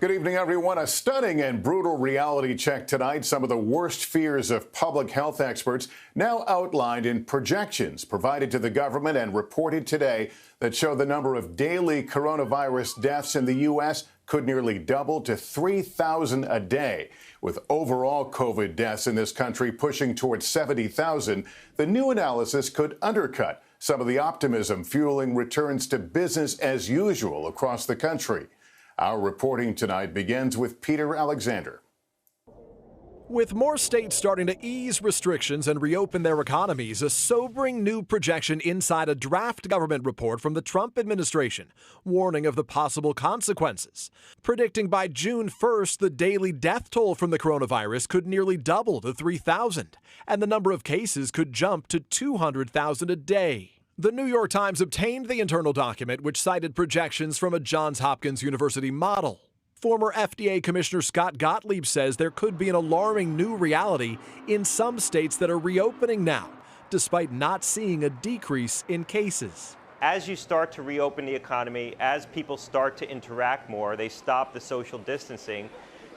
Good evening, everyone. A stunning and brutal reality check tonight. Some of the worst fears of public health experts now outlined in projections provided to the government and reported today that show the number of daily coronavirus deaths in the U.S. could nearly double to 3,000 a day. With overall COVID deaths in this country pushing towards 70,000, the new analysis could undercut some of the optimism fueling returns to business as usual across the country. Our reporting tonight begins with Peter Alexander. With more states starting to ease restrictions and reopen their economies, a sobering new projection inside a draft government report from the Trump administration, warning of the possible consequences. Predicting by June 1st, the daily death toll from the coronavirus could nearly double to 3,000, and the number of cases could jump to 200,000 a day. The New York Times obtained the internal document, which cited projections from a Johns Hopkins University model. Former FDA Commissioner Scott Gottlieb says there could be an alarming new reality in some states that are reopening now, despite not seeing a decrease in cases. As you start to reopen the economy, as people start to interact more, they stop the social distancing,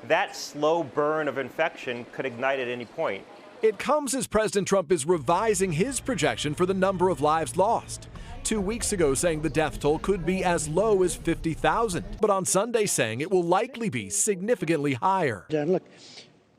that slow burn of infection could ignite at any point. It comes as President Trump is revising his projection for the number of lives lost. 2 weeks ago saying the death toll could be as low as 50,000, but on Sunday saying it will likely be significantly higher. Dan, look,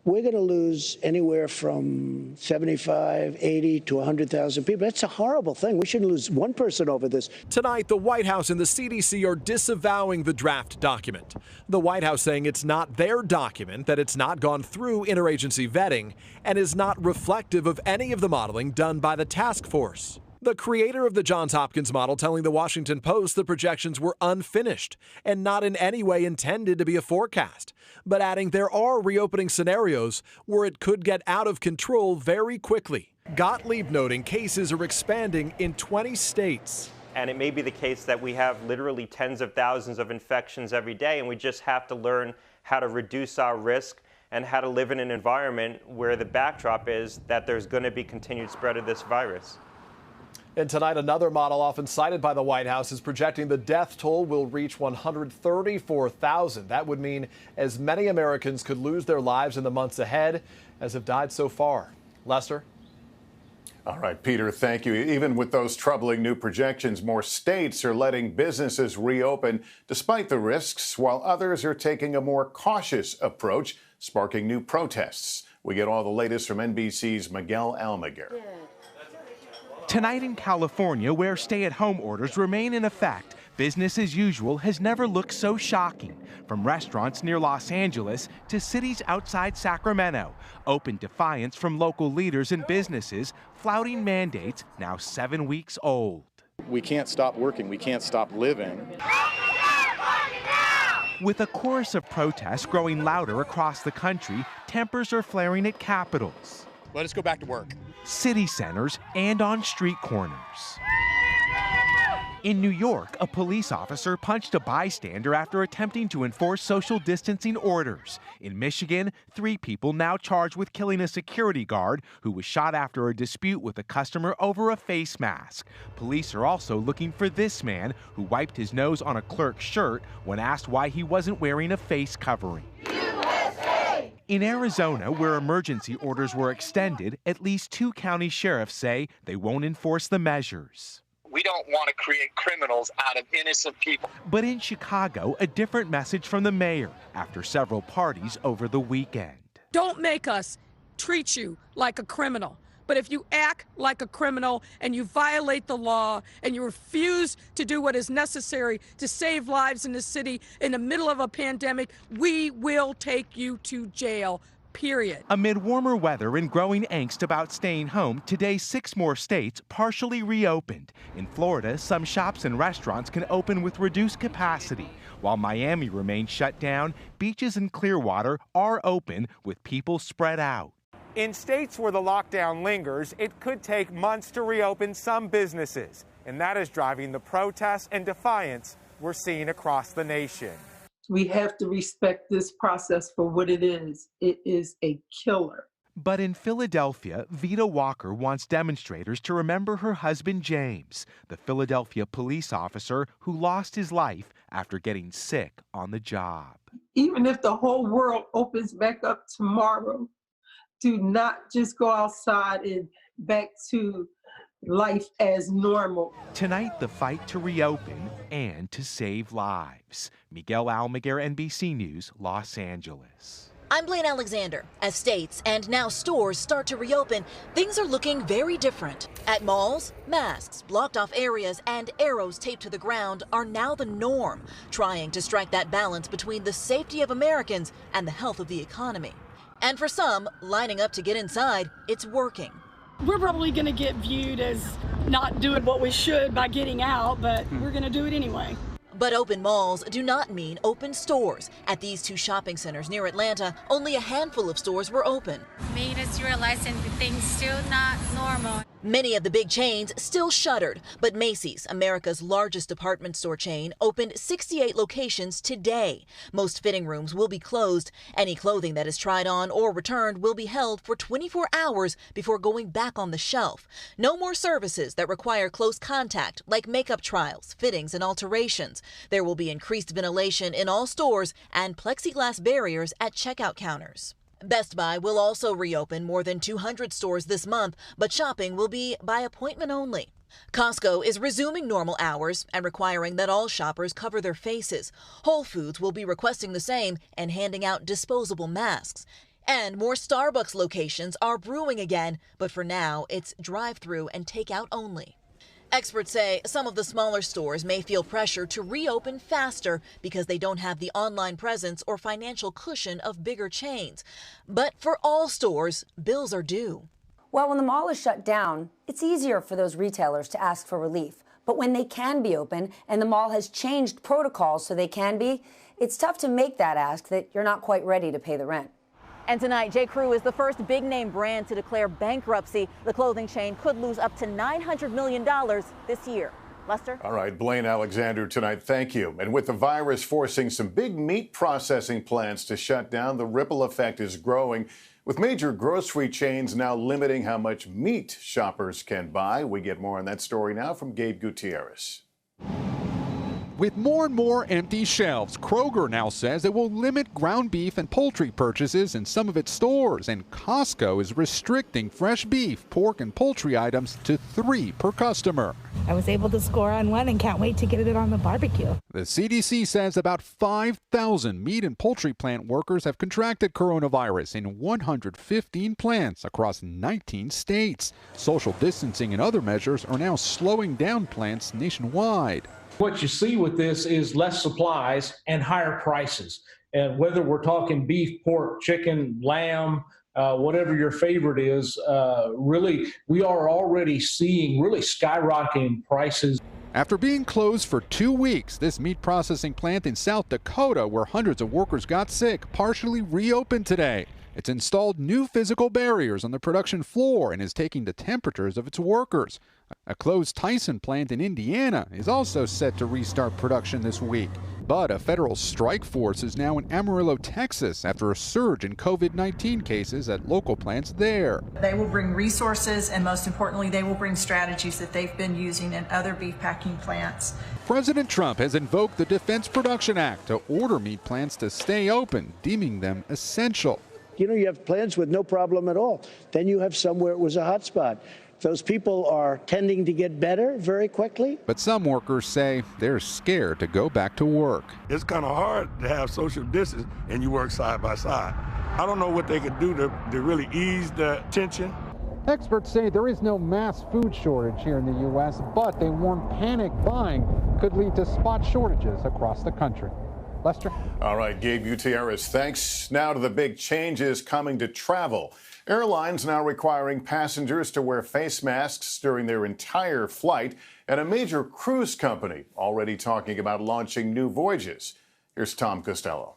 we're going to lose anywhere from 75, 80 to 100,000 people. That's a horrible thing. We shouldn't lose one person over this. Tonight, the White House and the CDC are disavowing the draft document. The White House saying it's not their document, that it's not gone through interagency vetting, and is not reflective of any of the modeling done by the task force. The creator of the Johns Hopkins model telling the Washington Post the projections were unfinished and not in any way intended to be a forecast, but adding there are reopening scenarios where it could get out of control very quickly. Gottlieb noting cases are expanding in 20 states. And it may be the case that we have literally tens of thousands of infections every day, and we just have to learn how to reduce our risk and how to live in an environment where the backdrop is that there's going to be continued spread of this virus. And tonight, another model often cited by the White House is projecting the death toll will reach 134,000. That would mean as many Americans could lose their lives in the months ahead as have died so far. Lester? All right, Peter, thank you. Even with those troubling new projections, more states are letting businesses reopen despite the risks, while others are taking a more cautious approach, sparking new protests. We get all the latest from NBC's Miguel Almaguer. Tonight in California, where stay-at-home orders remain in effect, business as usual has never looked so shocking. From restaurants near Los Angeles to cities outside Sacramento, open defiance from local leaders and businesses flouting mandates now 7 weeks old. We can't stop working. We can't stop living. With a chorus of protests growing louder across the country, tempers are flaring at capitals. Let us go back to work. City centers and on street corners. In New York, a police officer punched a bystander after attempting to enforce social distancing orders. In Michigan, 3 people now charged with killing a security guard who was shot after a dispute with a customer over a face mask. Police are also looking for this man who wiped his nose on a clerk's shirt when asked why he wasn't wearing a face covering. In Arizona, where emergency orders were extended, at least 2 county sheriffs say they won't enforce the measures. We don't want to create criminals out of innocent people. But in Chicago, a different message from the mayor after several parties over the weekend. Don't make us treat you like a criminal. But if you act like a criminal and you violate the law and you refuse to do what is necessary to save lives in the city in the middle of a pandemic, we will take you to jail, period. Amid warmer weather and growing angst about staying home, today 6 more states partially reopened. In Florida, some shops and restaurants can open with reduced capacity. While Miami remains shut down, beaches in Clearwater are open with people spread out. In states where the lockdown lingers, it could take months to reopen some businesses, and that is driving the protests and defiance we're seeing across the nation. We have to respect this process for what it is. It is a killer. But in Philadelphia, Vita Walker wants demonstrators to remember her husband James, the Philadelphia police officer who lost his life after getting sick on the job. Even if the whole world opens back up tomorrow, do not just go outside and back to life as normal. Tonight, the fight to reopen and to save lives. Miguel Almaguer, NBC News, Los Angeles. I'm Blaine Alexander. As states and now stores start to reopen, things are looking very different. At malls, masks, blocked off areas, and arrows taped to the ground are now the norm, trying to strike that balance between the safety of Americans and the health of the economy. And for some, lining up to get inside, it's working. We're probably going to get viewed as not doing what we should by getting out, but we're going to do it anyway. But open malls do not mean open stores. At these two shopping centers near Atlanta, only a handful of stores were open. Made us realize that things still not normal. Many of the big chains still shuttered, but Macy's, America's largest department store chain, opened 68 locations today. Most fitting rooms will be closed. Any clothing that is tried on or returned will be held for 24 hours before going back on the shelf. No more services that require close contact, like makeup trials, fittings, and alterations. There will be increased ventilation in all stores and plexiglass barriers at checkout counters. Best Buy will also reopen more than 200 stores this month, but shopping will be by appointment only. Costco is resuming normal hours and requiring that all shoppers cover their faces. Whole Foods will be requesting the same and handing out disposable masks. And more Starbucks locations are brewing again, but for now, it's drive-through and takeout only. Experts say some of the smaller stores may feel pressure to reopen faster because they don't have the online presence or financial cushion of bigger chains. But for all stores, bills are due. Well, when the mall is shut down, it's easier for those retailers to ask for relief. But when they can be open and the mall has changed protocols so they can be, it's tough to make that ask that you're not quite ready to pay the rent. And tonight, J.Crew is the first big-name brand to declare bankruptcy. The clothing chain could lose up to $900 million this year. Lester? All right, Blaine Alexander tonight, thank you. And with the virus forcing some big meat processing plants to shut down, the ripple effect is growing, with major grocery chains now limiting how much meat shoppers can buy. We get more on that story now from Gabe Gutierrez. With more and more empty shelves, Kroger now says it will limit ground beef and poultry purchases in some of its stores, and Costco is restricting fresh beef, pork, and poultry items to 3 per customer. I was able to score on one and can't wait to get it on the barbecue. The CDC says about 5,000 meat and poultry plant workers have contracted coronavirus in 115 plants across 19 states. Social distancing and other measures are now slowing down plants nationwide. What you see with this is less supplies and higher prices. And whether we're talking beef, pork, chicken, lamb, whatever your favorite is, really, we are already seeing really skyrocketing prices. After being closed for 2 weeks, this meat processing plant in South Dakota, where hundreds of workers got sick, partially reopened today. It's installed new physical barriers on the production floor and is taking the temperatures of its workers. A closed Tyson plant in Indiana is also set to restart production this week. But a federal strike force is now in Amarillo, Texas, after a surge in COVID-19 cases at local plants there. They will bring resources, and most importantly, they will bring strategies that they've been using in other beef packing plants. President Trump has invoked the Defense Production Act to order meat plants to stay open, deeming them essential. You know, you have plants with no problem at all. Then you have some where it was a hot spot. Those people are tending to get better very quickly. But some workers say they're scared to go back to work. It's kind of hard to have social distance and you work side by side. I don't know what they could do to really ease the tension. Experts say there is no mass food shortage here in the U.S., but they warn panic buying could lead to spot shortages across the country. Lester? All right, Gabe Gutierrez, thanks. Now to the big changes coming to travel. Airlines now requiring passengers to wear face masks during their entire flight, and a major cruise company already talking about launching new voyages. Here's Tom Costello.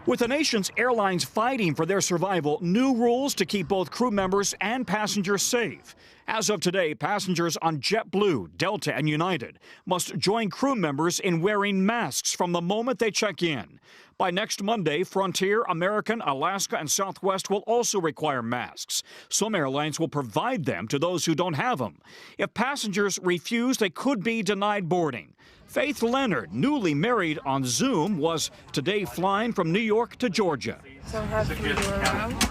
With the nation's airlines fighting for their survival, new rules to keep both crew members and passengers safe. As of today, passengers on JetBlue, Delta, and United must join crew members in wearing masks from the moment they check in. By next Monday, Frontier, American, Alaska, and Southwest will also require masks. Some airlines will provide them to those who don't have them. If passengers refuse, they could be denied boarding. Faith Leonard, newly married on Zoom, was today flying from New York to Georgia. Some have people around,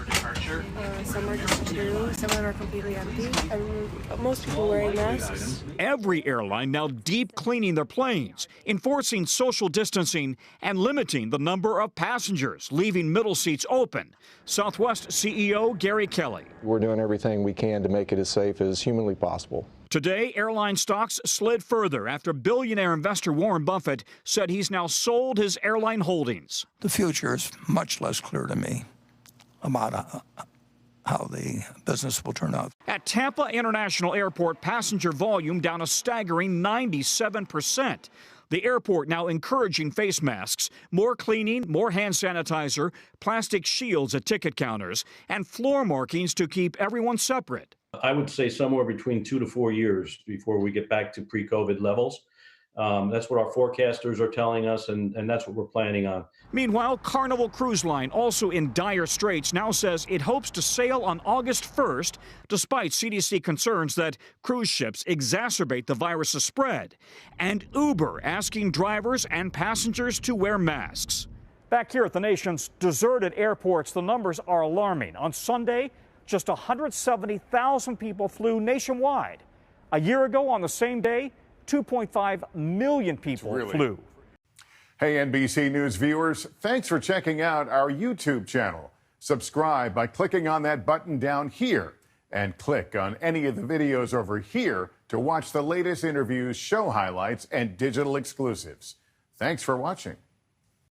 some are just true, some of them are completely empty, and most people wearing masks. Every airline now deep cleaning their planes, enforcing social distancing, and limiting the number of passengers, leaving middle seats open. Southwest CEO Gary Kelly. We're doing everything we can to make it as safe as humanly possible. Today, airline stocks slid further after billionaire investor Warren Buffett said he's now sold his airline holdings. The future is much less clear to me about how the business will turn out. At Tampa International Airport, passenger volume down a staggering 97%. The airport now encouraging face masks, more cleaning, more hand sanitizer, plastic shields at ticket counters, and floor markings to keep everyone separate. I would say somewhere between 2 to 4 years before we get back to pre-COVID levels. That's what our forecasters are telling us, and that's what we're planning on. Meanwhile, Carnival Cruise Line, also in dire straits, now says it hopes to sail on August 1st, despite CDC concerns that cruise ships exacerbate the virus's spread. And Uber asking drivers and passengers to wear masks. Back here at the nation's deserted airports, the numbers are alarming. On Sunday, just 170,000 people flew nationwide. A year ago on the same day, 2.5 million people flew. Hey, NBC News viewers, thanks for checking out our YouTube channel. Subscribe by clicking on that button down here and click on any of the videos over here to watch the latest interviews, show highlights, and digital exclusives. Thanks for watching.